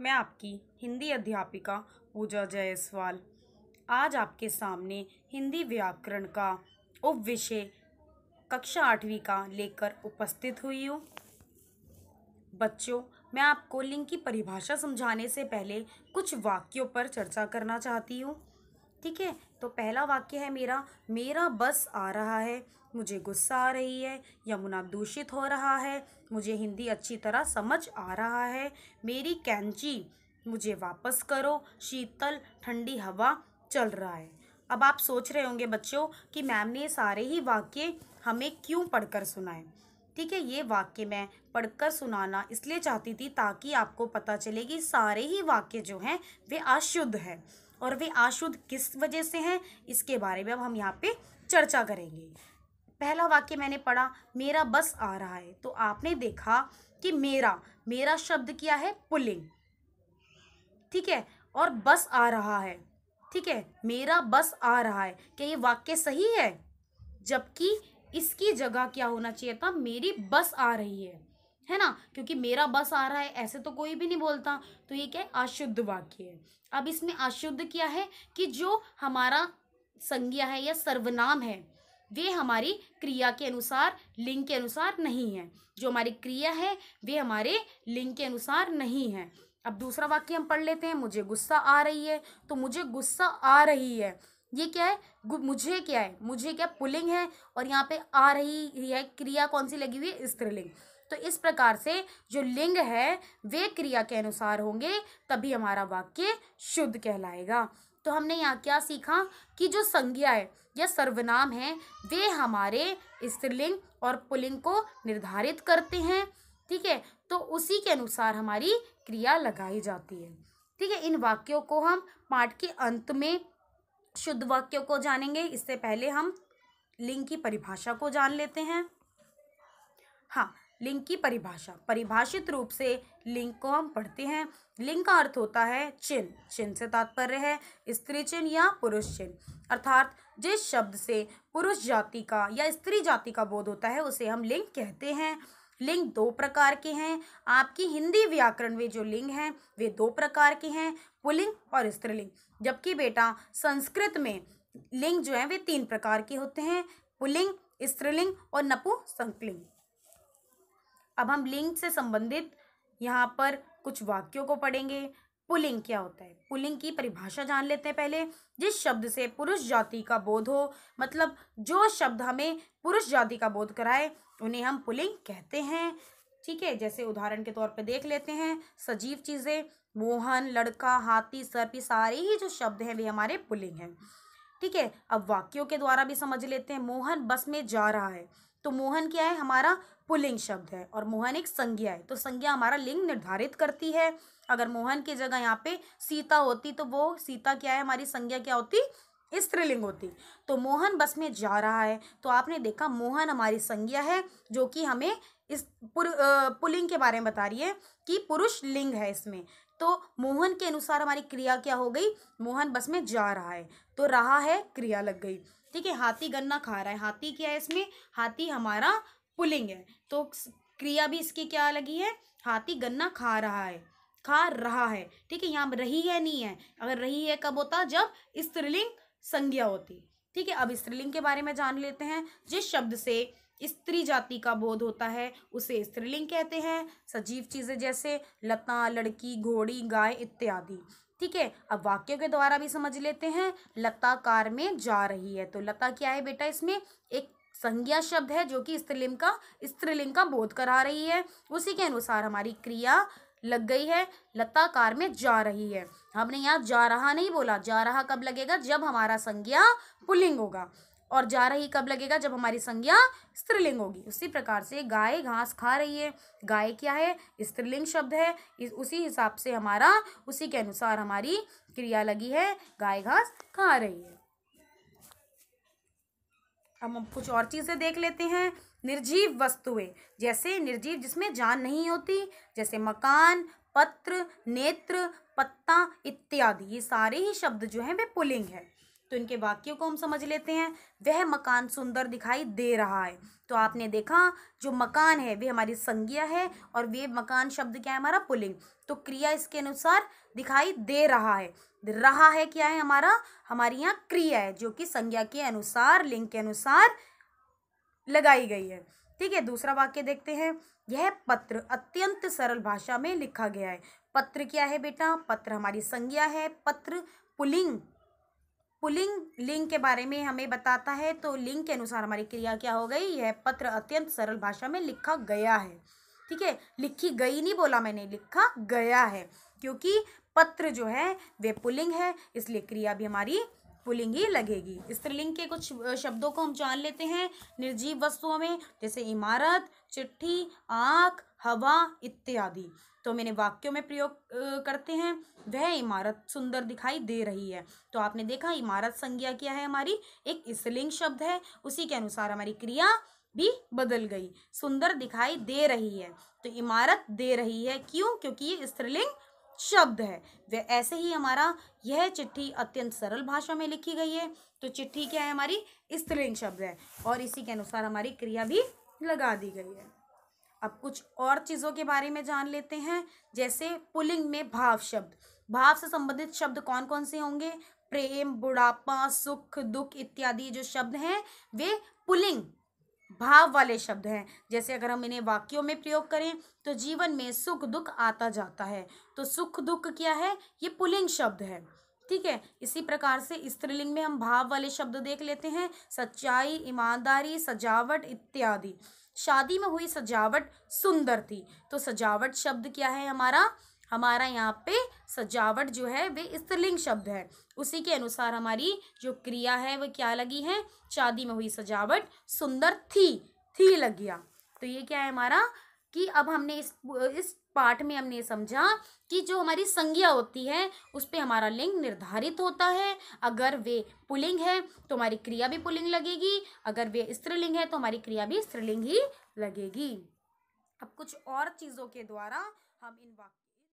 मैं आपकी हिंदी अध्यापिका पूजा जायसवाल आज आपके सामने हिंदी व्याकरण का उपविषय कक्षा 8वीं का लेकर उपस्थित हुई हूँ। बच्चों, मैं आपको लिंग की परिभाषा समझाने से पहले कुछ वाक्यों पर चर्चा करना चाहती हूँ। ठीक है, तो पहला वाक्य है मेरा बस आ रहा है, मुझे गुस्सा आ रही है, यमुना दूषित हो रहा है, मुझे हिंदी अच्छी तरह समझ आ रहा है, मेरी कैंची मुझे वापस करो, शीतल ठंडी हवा चल रहा है। अब आप सोच रहे होंगे बच्चों कि मैम ने सारे ही वाक्य हमें क्यों पढ़कर सुनाए। ठीक है, ये वाक्य मैं पढ़कर सुनाना इसलिए चाहती थी ताकि आपको पता चले कि सारे ही वाक्य जो हैं वे अशुद्ध हैं और वे अशुद्ध किस वजह से हैं, इसके बारे में अब हम यहाँ पे चर्चा करेंगे। पहला वाक्य मैंने पढ़ा, मेरा बस आ रहा है, तो आपने देखा कि मेरा शब्द क्या है, पुल्लिंग। ठीक है, और बस आ रहा है। ठीक है, मेरा बस आ रहा है, क्या ये वाक्य सही है? जबकि इसकी जगह क्या होना चाहिए था, मेरी बस आ रही है ना, क्योंकि मेरा बस आ रहा है ऐसे तो कोई भी नहीं बोलता, तो ये क्या है, अशुद्ध वाक्य है। अब इसमें अशुद्ध क्या है कि जो हमारा संज्ञा है या सर्वनाम है वे हमारी क्रिया के अनुसार लिंग के अनुसार नहीं है। जो हमारी क्रिया है वे हमारे लिंग के अनुसार नहीं है। अब दूसरा वाक्य हम पढ़ लेते हैं, मुझे गुस्सा आ रही है, तो मुझे गुस्सा आ रही है, ये क्या है, मुझे क्या है, मुझे क्या पुल्लिंग है, और यहाँ पे आ रही है क्रिया कौन सी लगी हुई है, स्त्रीलिंग। तो इस प्रकार से जो लिंग है वे क्रिया के अनुसार होंगे, तभी हमारा वाक्य शुद्ध कहलाएगा। तो हमने यहाँ क्या सीखा कि जो संज्ञा है या सर्वनाम है वे हमारे स्त्रीलिंग और पुल्लिंग को निर्धारित करते हैं। ठीक है, तो उसी के अनुसार हमारी क्रिया लगाई जाती है। ठीक है, इन वाक्यों को हम पाठ के अंत में शुद्ध वाक्यों को जानेंगे। इससे पहले हम लिंग की परिभाषा को जान लेते हैं। हाँ, लिंग की परिभाषा, परिभाषित रूप से लिंग को हम पढ़ते हैं। लिंग का अर्थ होता है चिन्ह। चिन्ह से तात्पर्य है स्त्री चिन्ह या पुरुष चिन्ह, अर्थात जिस शब्द से पुरुष जाति का या स्त्री जाति का बोध होता है उसे हम लिंग कहते हैं। लिंग दो प्रकार के हैं। आपकी हिंदी व्याकरण में जो लिंग हैं वे दो प्रकार के हैं, पुल्लिंग और स्त्रीलिंग। जबकि बेटा संस्कृत में लिंग जो है वे 3 प्रकार के होते हैं, पुल्लिंग, स्त्रीलिंग और नपुंसकलिंग। अब हम लिंग से संबंधित यहाँ पर कुछ वाक्यों को पढ़ेंगे। पुल्लिंग क्या होता है, पुल्लिंग की परिभाषा जान लेते हैं पहले। जिस शब्द से पुरुष जाति का बोध हो, मतलब जो शब्द हमें पुरुष जाति का बोध कराए उन्हें हम पुल्लिंग कहते हैं। ठीक है, जैसे उदाहरण के तौर पे देख लेते हैं, सजीव चीजें, मोहन, लड़का, हाथी, सर्प, सारे ही जो शब्द हैं वे हमारे पुल्लिंग हैं। ठीक है, अब वाक्यों के द्वारा भी समझ लेते हैं। मोहन बस में जा रहा है, तो मोहन क्या है, हमारा पुल्लिंग शब्द है और मोहन एक संज्ञा है, तो संज्ञा हमारा लिंग निर्धारित करती है। अगर मोहन की जगह यहाँ पे सीता होती तो वो सीता क्या है, हमारी संज्ञा क्या होती, स्त्रीलिंग होती। तो मोहन बस में जा रहा है, तो आपने देखा मोहन हमारी संज्ञा है जो कि हमें इस पुल्लिंग के बारे में बता रही है कि पुरुष लिंग है इसमें। तो मोहन के अनुसार हमारी क्रिया क्या हो गई, मोहन बस में जा रहा है, तो रहा है क्रिया लग गई। ठीक है, हाथी गन्ना खा रहा है, हाथी क्या है इसमें, हाथी हमारा पुल्लिंग है, तो क्रिया भी इसकी क्या लगी है, हाथी गन्ना खा रहा है, खा रहा है। ठीक है, यहाँ रही है नहीं है, अगर रही है कब होता, जब स्त्रीलिंग संज्ञा होती। ठीक है, अब स्त्रीलिंग के बारे में जान लेते हैं। जिस शब्द से स्त्री जाति का बोध होता है उसे स्त्रीलिंग कहते हैं। सजीव चीजें जैसे लता, लड़की, घोड़ी, गाय इत्यादि। ठीक है, अब वाक्यों के द्वारा भी समझ लेते हैं। लता कार में जा रही है, तो लता क्या है बेटा, इसमें एक संज्ञा शब्द है जो कि स्त्रीलिंग का बोध करा रही है। उसी के अनुसार हमारी क्रिया लग गई है, लता कार में जा रही है। हमने यहाँ जा रहा नहीं बोला, जा रहा कब लगेगा, जब हमारा संज्ञा पुल्लिंग होगा, और जा रही कब लगेगा, जब हमारी संज्ञा स्त्रीलिंग होगी। उसी प्रकार से गाय घास खा रही है, गाय क्या है, स्त्रीलिंग शब्द है, उसी हिसाब से हमारा, उसी के अनुसार हमारी क्रिया लगी है, गाय घास खा रही है। अब हम कुछ और चीजें देख लेते हैं। निर्जीव वस्तुएं, जैसे निर्जीव जिसमें जान नहीं होती, जैसे मकान, पत्र, नेत्र, पत्ता इत्यादि, ये सारे ही शब्द जो हैं वे पुल्लिंग है। तो इनके वाक्यों को हम समझ लेते हैं। वह मकान सुंदर दिखाई दे रहा है। तो आपने देखा जो मकान है वे हमारी संज्ञा है और वे मकान शब्द क्या है हमारा पुल्लिंग। तो क्रिया इसके अनुसार दिखाई दे रहा है। रहा है क्या है हमारा, हमारी यहाँ क्रिया है जो कि संज्ञा के अनुसार लिंग के अनुसार लगाई गई है। ठीक है, दूसरा वाक्य देखते हैं। यह पत्र अत्यंत सरल भाषा में लिखा गया है। पत्र क्या है बेटा, पत्र हमारी संज्ञा है। पत्र पुल्लिंग, पुल्लिंग लिंग के बारे में हमें बताता है। तो लिंग के अनुसार हमारी क्रिया क्या हो गई, यह पत्र अत्यंत सरल भाषा में लिखा गया है। ठीक है, लिखी गई नहीं बोला मैंने, लिखा गया है, क्योंकि पत्र जो है वे पुल्लिंग है, इसलिए क्रिया भी हमारी पुल्लिंग ही लगेगी। स्त्रीलिंग के कुछ शब्दों को हम जान लेते हैं निर्जीव वस्तुओं में, जैसे इमारत, चिट्ठी, आँख, हवा इत्यादि। तो मैंने वाक्यों में प्रयोग करते हैं। वह इमारत सुंदर दिखाई दे रही है। तो आपने देखा इमारत संज्ञा क्या है हमारी, एक स्त्रीलिंग शब्द है, उसी के अनुसार हमारी क्रिया भी बदल गई। सुंदर दिखाई दे रही है, तो इमारत दे रही है, क्यों, क्योंकि ये स्त्रीलिंग शब्द है। वे ऐसे ही हमारा यह चिट्ठी अत्यंत सरल भाषा में लिखी गई है। तो चिट्ठी क्या है हमारी, स्त्रीलिंग शब्द है और इसी के अनुसार हमारी क्रिया भी लगा दी गई है। अब कुछ और चीज़ों के बारे में जान लेते हैं, जैसे पुल्लिंग में भाव शब्द। भाव से संबंधित शब्द कौन कौन से होंगे, प्रेम, बुढ़ापा, सुख, दुख इत्यादि जो शब्द हैं वे पुल्लिंग भाव वाले शब्द हैं। जैसे अगर हम इन्हें वाक्यों में प्रयोग करें तो जीवन में सुख दुख आता जाता है, तो सुख दुख क्या है, ये पुल्लिंग शब्द है। ठीक है, इसी प्रकार से स्त्रीलिंग में हम भाव वाले शब्द देख लेते हैं, सच्चाई, ईमानदारी, सजावट इत्यादि। शादी में हुई सजावट सुंदर थी। तो सजावट शब्द क्या है हमारा, हमारा यहाँ पे सजावट जो है वे स्त्रीलिंग शब्द है, उसी के अनुसार हमारी जो क्रिया है वह क्या लगी है, शादी में हुई सजावट सुंदर थी लग गया। तो ये क्या है हमारा कि अब हमने इस पाठ में हमने समझा कि जो हमारी संज्ञा होती है उस पे हमारा लिंग निर्धारित होता है। अगर वे पुल्लिंग है तो हमारी क्रिया भी पुल्लिंग लगेगी, अगर वे स्त्रीलिंग है तो हमारी क्रिया भी स्त्रीलिंग ही लगेगी। अब कुछ और चीज़ों के द्वारा हम इन वाक्य